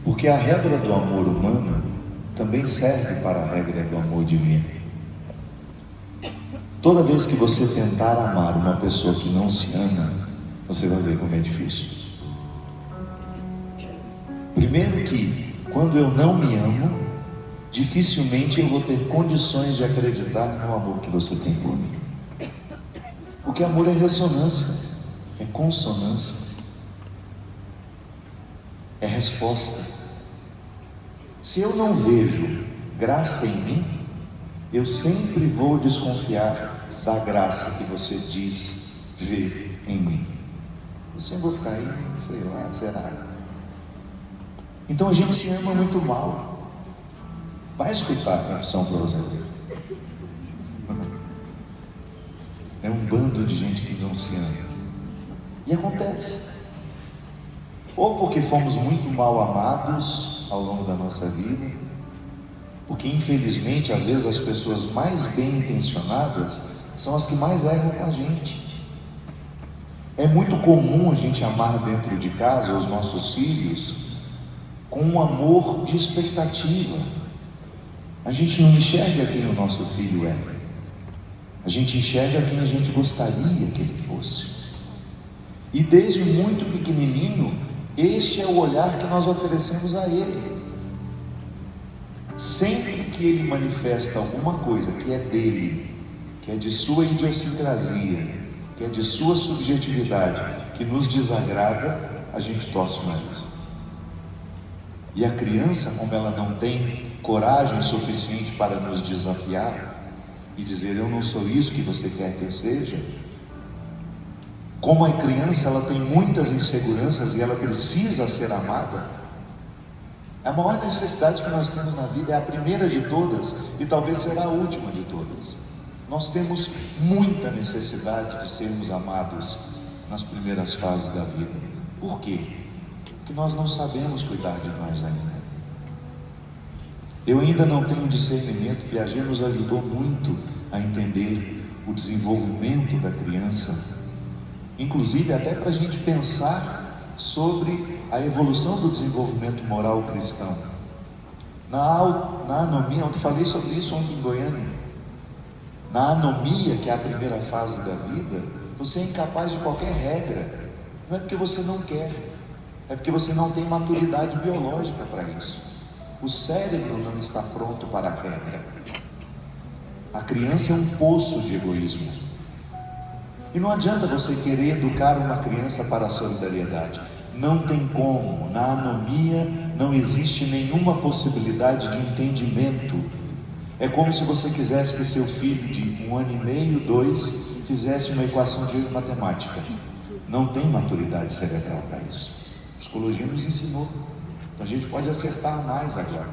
Porque a regra do amor humano também serve para a regra do amor divino. Toda vez que você tentar amar uma pessoa que não se ama, você vai ver como é difícil. Primeiro que, quando eu não me amo, dificilmente eu vou ter condições de acreditar no amor que você tem por mim. Porque amor é ressonância, é consonância, é resposta. Se eu não vejo graça em mim, eu sempre vou desconfiar da graça que você diz ver em mim. Eu sempre vou ficar aí, sei lá, será? Então a gente se ama muito mal. Vai escutar a confissão para você. É um bando de gente que não se ama. E acontece. Ou porque fomos muito mal amados ao longo da nossa vida, porque infelizmente às vezes as pessoas mais bem intencionadas são as que mais erram com a gente. É muito comum a gente amar dentro de casa os nossos filhos com um amor de expectativa. A gente não enxerga quem o nosso filho é, a gente enxerga quem a gente gostaria que ele fosse. E desde muito pequenininho, este é o olhar que nós oferecemos a ele. Sempre que ele manifesta alguma coisa que é dele, que é de sua idiosincrasia, que é de sua subjetividade, que nos desagrada, a gente torce o nariz. E a criança, como ela não tem coragem suficiente para nos desafiar e dizer, eu não sou isso que você quer que eu seja, como a criança ela tem muitas inseguranças e ela precisa ser amada, a maior necessidade que nós temos na vida é a primeira de todas e talvez será a última de todas. Nós temos muita necessidade de sermos amados nas primeiras fases da vida. Por quê? Porque nós não sabemos cuidar de nós ainda. Eu ainda não tenho discernimento. Piaget nos ajudou muito a entender o desenvolvimento da criança, inclusive até para a gente pensar sobre a evolução do desenvolvimento moral cristão. Na anomia, eu falei sobre isso ontem em Goiânia. Na anomia, que é a primeira fase da vida, você é incapaz de qualquer regra. Não é porque você não quer, é porque você não tem maturidade biológica para isso. O cérebro não está pronto para a regra. A criança é um poço de egoísmo. E não adianta você querer educar uma criança para a solidariedade. Não tem como. Na anomia não existe nenhuma possibilidade de entendimento. É como se você quisesse que seu filho de 1 ano e meio, 2, fizesse uma equação de matemática. Não tem maturidade cerebral para isso. A psicologia nos ensinou. Então a gente pode acertar mais agora.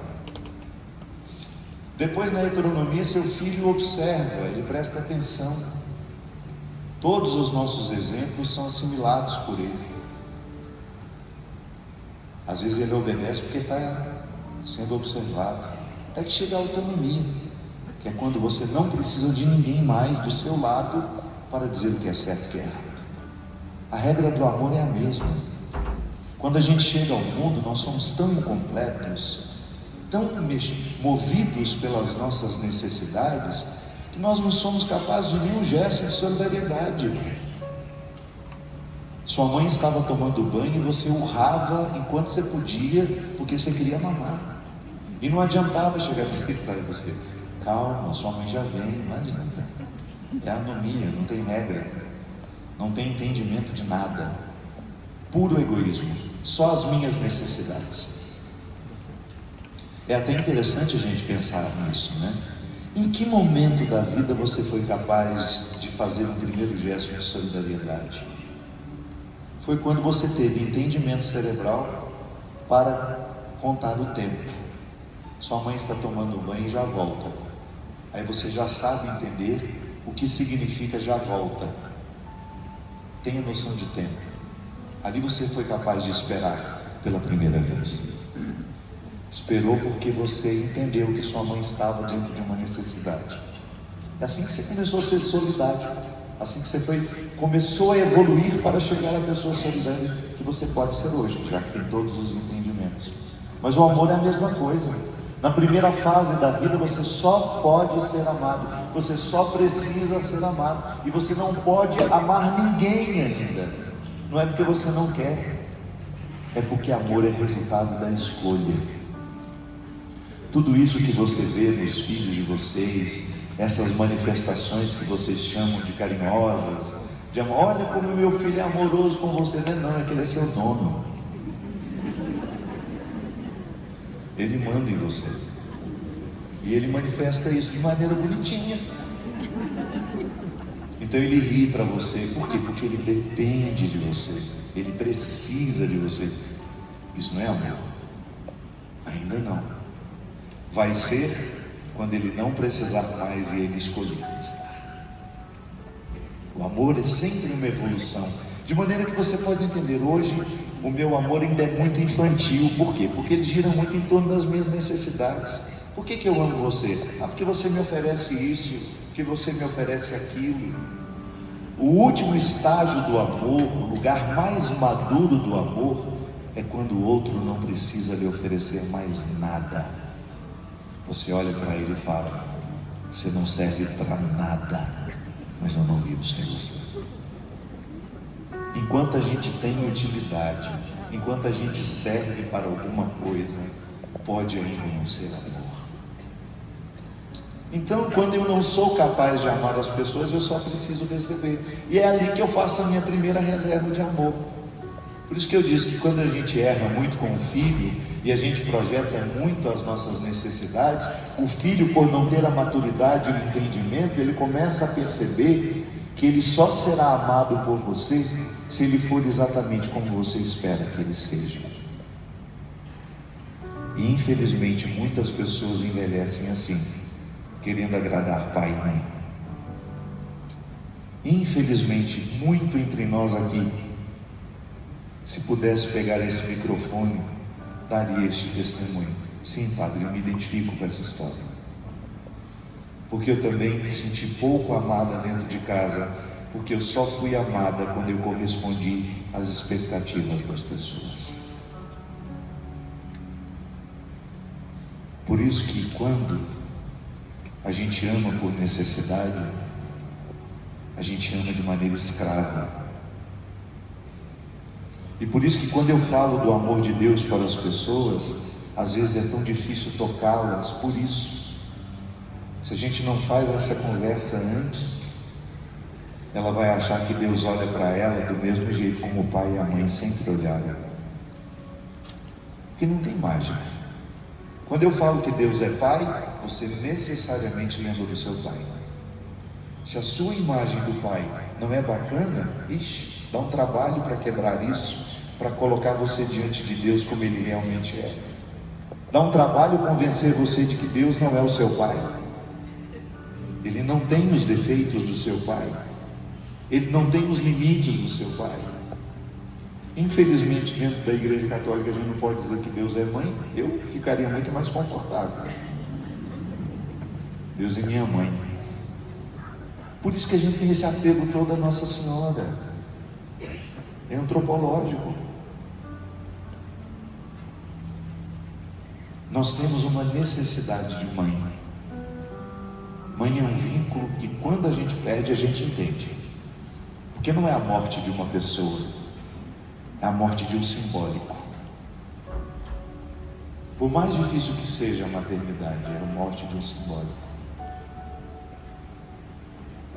Depois, na heteronomia, seu filho observa, ele presta atenção. Todos os nossos exemplos são assimilados por ele. Às vezes ele obedece porque está sendo observado. Até que chega a autonomia, que é quando você não precisa de ninguém mais do seu lado para dizer o que é certo e o que é errado. A regra do amor é a mesma. Quando a gente chega ao mundo, nós somos tão incompletos, tão movidos pelas nossas necessidades, que nós não somos capazes de nenhum gesto de solidariedade. Sua mãe estava tomando banho e você urrava enquanto você podia, porque você queria mamar. E não adiantava chegar e dizer para você, calma, sua mãe já vem, não adianta. É anomia, não tem regra, não tem entendimento de nada. Puro egoísmo, só as minhas necessidades. É até interessante a gente pensar nisso, né? Em que momento da vida você foi capaz de fazer um primeiro gesto de solidariedade? Foi quando você teve entendimento cerebral para contar o tempo. Sua mãe está tomando banho e já volta. Aí você já sabe entender o que significa já volta. Tenha noção de tempo. Ali você foi capaz de esperar pela primeira vez. Esperou porque você entendeu que sua mãe estava dentro de uma necessidade. É assim que você começou a ser solidário. Assim que você começou a evoluir para chegar à pessoa solidária que você pode ser hoje, já que tem todos os entendimentos. Mas o amor é a mesma coisa. Na primeira fase da vida você só pode ser amado, você só precisa ser amado, e você não pode amar ninguém ainda. Não é porque você não quer, é porque amor é resultado da escolha. Tudo isso que você vê nos filhos de vocês, essas manifestações que vocês chamam de carinhosas, de amor, olha como meu filho é amoroso com você, não, é que ele é seu dono. Ele manda em você. E ele manifesta isso de maneira bonitinha. Então ele ri para você. Por quê? Porque ele depende de você. Ele precisa de você. Isso não é amor? Ainda não. Vai ser quando ele não precisar mais e ele escolher estar. O amor é sempre uma evolução. De maneira que você pode entender, hoje o meu amor ainda é muito infantil. Por quê? Porque ele gira muito em torno das minhas necessidades. Por que eu amo você? Porque você me oferece isso, porque você me oferece aquilo. O último estágio do amor, o lugar mais maduro do amor, é quando o outro não precisa lhe oferecer mais nada. Você olha para ele e fala, você não serve para nada, mas eu não vivo sem você. Enquanto a gente tem utilidade, enquanto a gente serve para alguma coisa, pode ainda não ser amor. Então, quando eu não sou capaz de amar as pessoas, eu só preciso receber. E é ali que eu faço a minha primeira reserva de amor. Por isso que eu disse que quando a gente erra muito com o filho, e a gente projeta muito as nossas necessidades, o filho, por não ter a maturidade e o entendimento, ele começa a perceber que ele só será amado por você se ele for exatamente como você espera que ele seja. E infelizmente muitas pessoas envelhecem assim, querendo agradar pai e mãe. Infelizmente, muito entre nós aqui, se pudesse pegar esse microfone, daria este testemunho. Sim, padre, eu me identifico com essa história. Porque eu também me senti pouco amada dentro de casa, porque eu só fui amada quando eu correspondi às expectativas das pessoas. Por isso que quando a gente ama por necessidade, a gente ama de maneira escrava. E por isso que quando eu falo do amor de Deus para as pessoas, às vezes é tão difícil tocá-las por isso. Se a gente não faz essa conversa antes, ela vai achar que Deus olha para ela do mesmo jeito como o pai e a mãe sempre olharam. Porque não tem mágica. Quando eu falo que Deus é pai, você necessariamente lembra do seu pai. Se a sua imagem do pai não é bacana, dá um trabalho para quebrar isso, para colocar você diante de Deus como Ele realmente é. Dá um trabalho convencer você de que Deus não é o seu pai. Ele não tem os defeitos do seu pai. Ele não tem os limites do seu pai. Infelizmente, dentro da Igreja Católica, a gente não pode dizer que Deus é mãe. Eu ficaria muito mais confortável. Deus é minha mãe. Por isso que a gente tem esse apego todo a Nossa Senhora. É antropológico. Nós temos uma necessidade de mãe. Mãe é um vínculo que quando a gente perde, a gente entende. Porque não é a morte de uma pessoa, é a morte de um simbólico. Por mais difícil que seja a maternidade, é a morte de um simbólico.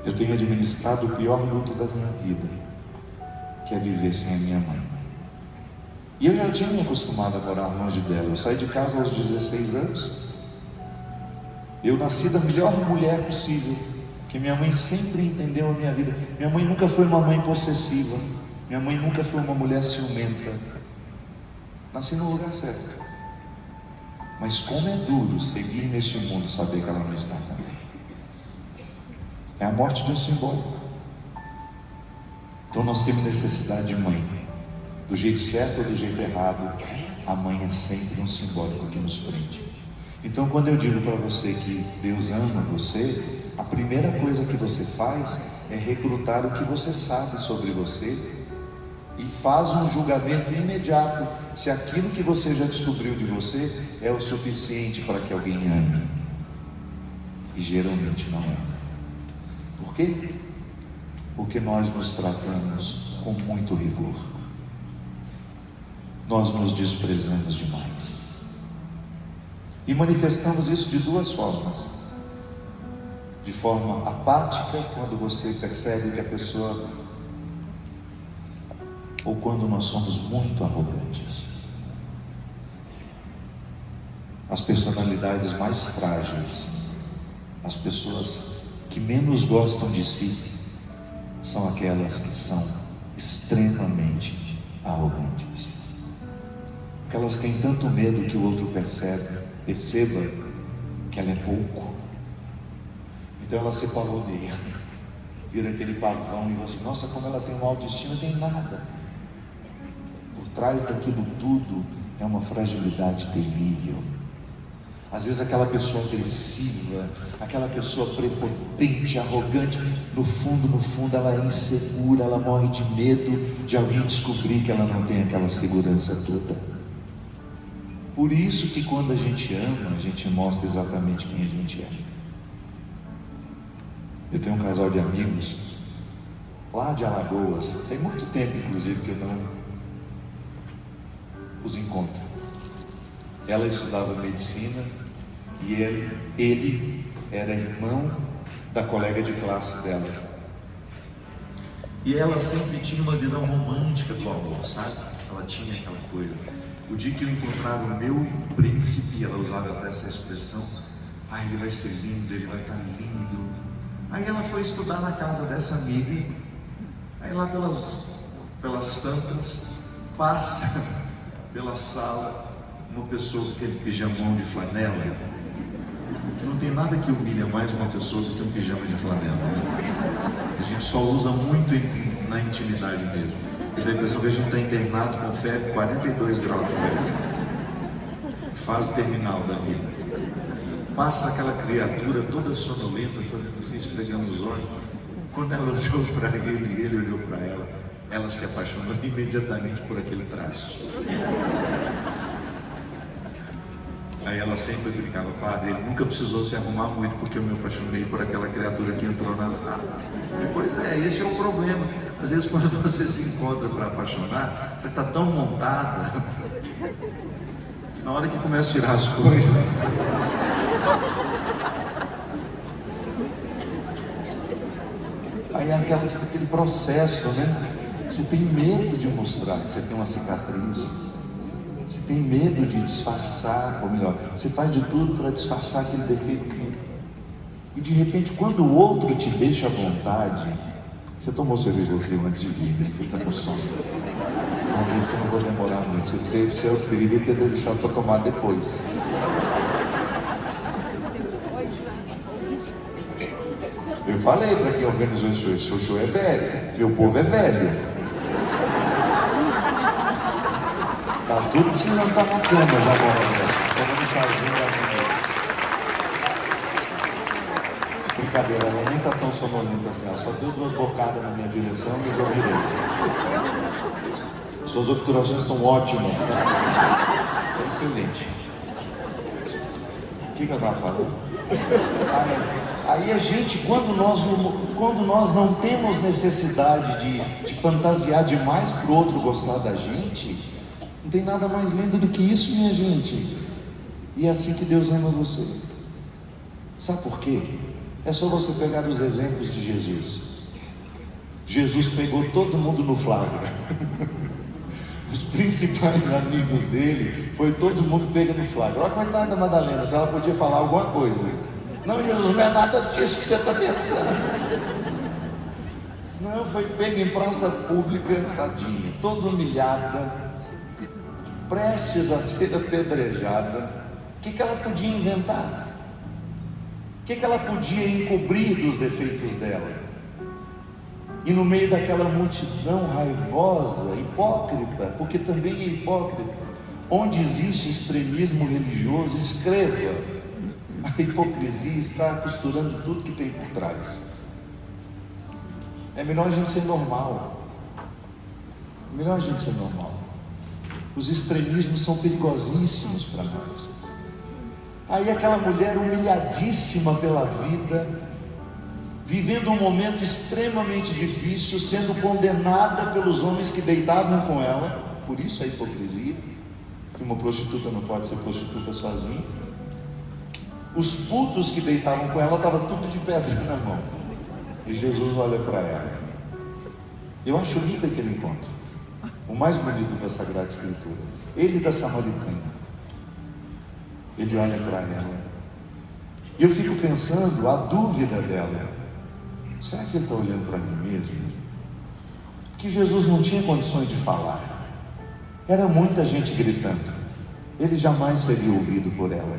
Eu tenho administrado o pior luto da minha vida, que é viver sem a minha mãe. E eu já tinha me acostumado a morar longe dela. Eu saí de casa aos 16 anos. Eu nasci da melhor mulher possível, que minha mãe sempre entendeu a minha vida. Minha mãe nunca foi uma mãe possessiva. Minha mãe nunca foi uma mulher ciumenta. Nasci no lugar certo. Mas como é duro seguir neste mundo e saber que ela não está também. É a morte de um simbólico. Então nós temos necessidade de mãe. Do jeito certo ou do jeito errado, a mãe é sempre um simbólico que nos prende. Então quando eu digo para você que Deus ama você, a primeira coisa que você faz é recrutar o que você sabe sobre você e faz um julgamento imediato se aquilo que você já descobriu de você é o suficiente para que alguém ame. E geralmente não é. Por quê? Porque nós nos tratamos com muito rigor. Nós nos desprezamos demais. E manifestamos isso de duas formas. De forma apática, quando você percebe que a pessoa, ou quando nós somos muito arrogantes. As personalidades mais frágeis, as pessoas que menos gostam de si, são aquelas que são extremamente arrogantes. Aquelas que têm tanto medo que o outro perceba que ela é pouco. Então ela separou dele, vira aquele pavão e você, nossa, como ela tem uma autoestima, tem nada. Por trás daquilo tudo é uma fragilidade terrível. Às vezes aquela pessoa agressiva, aquela pessoa prepotente, arrogante, no fundo ela é insegura, ela morre de medo de alguém descobrir que ela não tem aquela segurança toda. Por isso que quando a gente ama, a gente mostra exatamente quem a gente é. Eu tenho um casal de amigos lá de Alagoas, tem muito tempo inclusive que eu não os encontro. Ela estudava medicina e ele era irmão da colega de classe dela. E ela sempre tinha uma visão romântica do amor, sabe? Ela tinha aquela coisa. O dia que eu encontrar o meu príncipe, ela usava até essa expressão, ele vai ser lindo, ele vai estar lindo. Aí ela foi estudar na casa dessa amiga, aí lá pelas tantas, passa pela sala uma pessoa com aquele pijamão de flanela. Não tem nada que humilha mais uma pessoa do que um pijama de flanela. A gente só usa muito na intimidade mesmo. Eu tenho a impressão que a gente está internado com febre, 42 graus de febre. Fase terminal da vida. Passa aquela criatura toda sonolenta, fazendo assim, esfregando os olhos. Quando ela olhou para ele e ele olhou para ela, ela se apaixonou imediatamente por aquele traço. Aí ela sempre brincava, padre, ele nunca precisou se arrumar muito porque eu me apaixonei por aquela criatura que entrou na sala. Pois é, esse é o problema. Às vezes quando você se encontra para apaixonar, você está tão montada, que na hora que começa a tirar as coisas... Aí é aquele processo, né? Você tem medo de mostrar que você tem uma cicatriz. Você tem medo de disfarçar, ou melhor, você faz de tudo para disfarçar aquele defeito que... E de repente, quando o outro te deixa à vontade, você tomou seu Rivotril antes de vir, você está com sono. Não, gente, eu não vou demorar muito. Você deveria ter deixado para tomar depois. Eu falei para quem organizou esse show é velho, meu povo é velho. Tá tudo precisando estar na cama já agora, né? Brincadeira, ela nem tá tão sonolenta assim, ela só deu 2 bocadas na minha direção e eu virei. Suas obturações estão ótimas, tá? Excelente. O que eu estava falando? Aí a gente, quando nós não temos necessidade de fantasiar demais para o outro gostar da gente, não tem nada mais lindo do que isso, minha gente. E é assim que Deus ama você. Sabe por quê? É só você pegar os exemplos de Jesus. Jesus pegou todo mundo no flagra. Os principais amigos dele, foi todo mundo pego no flagra. Olha a coitada da Madalena, se ela podia falar alguma coisa. Não, Jesus, não é nada disso que você está pensando. Não, foi pego em praça pública, tadinha, toda humilhada, prestes a ser apedrejada. O que ela podia inventar? O que ela podia encobrir dos defeitos dela? E no meio daquela multidão raivosa, hipócrita, porque também é hipócrita, onde existe extremismo religioso, escreva: a hipocrisia está costurando tudo que tem por trás. É melhor a gente ser normal. Melhor a gente ser normal. Os extremismos são perigosíssimos para nós. Aí aquela mulher humilhadíssima pela vida, vivendo um momento extremamente difícil, sendo condenada pelos homens que deitavam com ela, por isso a hipocrisia, que uma prostituta não pode ser prostituta sozinha. Os putos que deitavam com ela estavam tudo de pedra na mão. E Jesus olha para ela. Eu acho lindo aquele encontro, o mais bonito da Sagrada Escritura. Ele da Samaritana, ele olha para ela, e eu fico pensando, a dúvida dela, será que ele está olhando para mim mesmo? Porque Jesus não tinha condições de falar, era muita gente gritando, ele jamais seria ouvido por ela.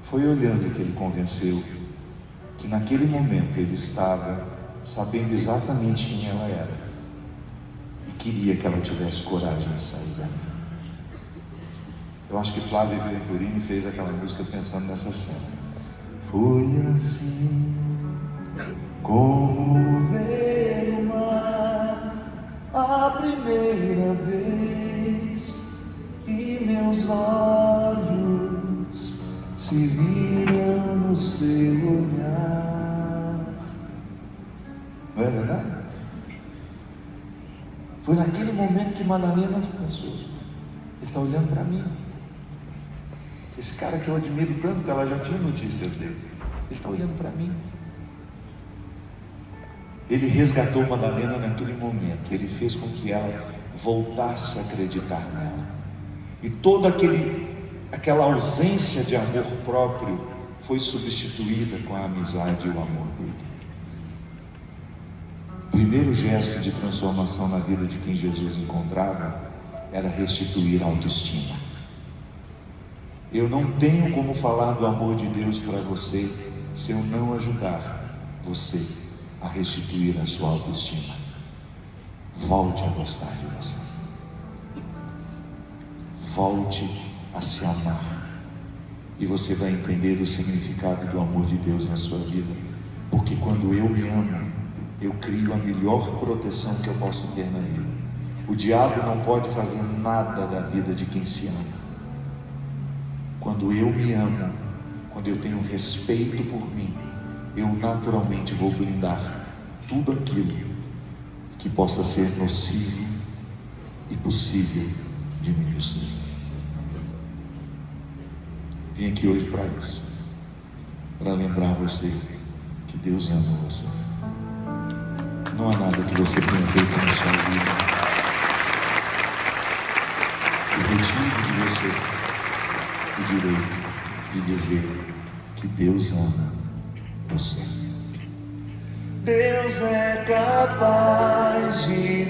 Foi olhando que ele convenceu que naquele momento ele estava sabendo exatamente quem ela era e queria que ela tivesse coragem de sair dali. Eu acho que Flávio Venturini fez aquela música pensando nessa cena. Foi assim como ver o mar a primeira vez e meus olhos se viram no seu olhar. Não é verdade? Foi naquele momento que Madalena pensou, ele está olhando para mim. Esse cara que eu admiro tanto, que ela já tinha notícias dele, ele está olhando para mim. Ele resgatou Madalena naquele momento, ele fez com que ela voltasse a acreditar nela. E toda aquela ausência de amor próprio foi substituída com a amizade e o amor dele. O primeiro gesto de transformação na vida de quem Jesus encontrava era restituir a autoestima. Eu não tenho como falar do amor de Deus para você se eu não ajudar você a restituir a sua autoestima. Volte a gostar de você. Volte a se amar. E você vai entender o significado do amor de Deus na sua vida. Porque quando eu me amo, eu crio a melhor proteção que eu posso ter na vida. O diabo não pode fazer nada da vida de quem se ama. Quando eu me amo, quando eu tenho respeito por mim, eu naturalmente vou blindar tudo aquilo que possa ser nocivo e possível de me destruir. Vim aqui hoje para isso, para lembrar você que Deus ama você. Não há nada que você tenha feito na sua vida que retire de você o direito de dizer que Deus ama você. Deus é capaz de